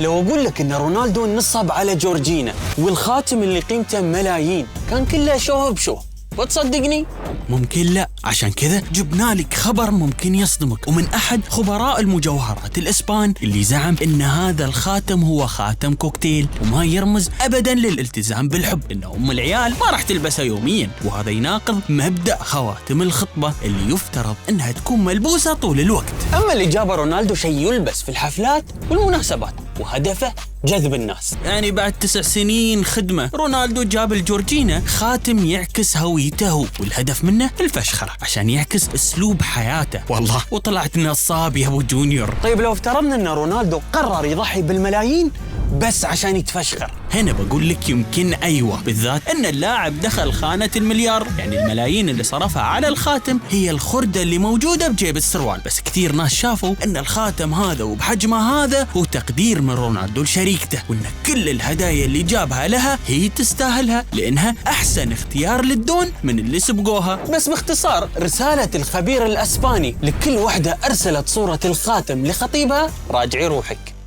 لو أقول لك إن رونالدو نصب على جورجينا والخاتم اللي قيمته ملايين كان كله شو بشو، وتصدقني؟ ممكن لا، عشان كذا جبنا لك خبر ممكن يصدمك، ومن أحد خبراء المجوهرات الإسبان اللي زعم إن هذا الخاتم هو خاتم كوكتيل وما يرمز أبدا للالتزام بالحب، إن أم العيال ما راح تلبسه يوميا، وهذا يناقض مبدأ خواتم الخطبة اللي يفترض إنها تكون ملبوسة طول الوقت. أما اللي جابه رونالدو شيء يلبس في الحفلات والمناسبات، وهدفه جذب الناس. يعني بعد 9 سنين خدمة رونالدو جاب الجورجينا خاتم يعكس هويته، والهدف منه الفشخرة عشان يعكس اسلوب حياته. والله وطلعت نصاب يا ابو جونيور. طيب لو افترضنا ان رونالدو قرر يضحي بالملايين بس عشان يتفشخر، هنا بقول لك يمكن أيوة، بالذات أن اللاعب دخل خانة المليار، يعني الملايين اللي صرفها على الخاتم هي الخردة اللي موجودة بجيب السروال. بس كثير ناس شافوا أن الخاتم هذا وبحجمه هذا هو تقدير من رونالدو لشريكته، وأن كل الهدايا اللي جابها لها هي تستاهلها لأنها أحسن اختيار للدون من اللي سبقوها. بس باختصار رسالة الخبير الأسباني لكل وحدة أرسلت صورة الخاتم لخطيبها: راجعي روحك.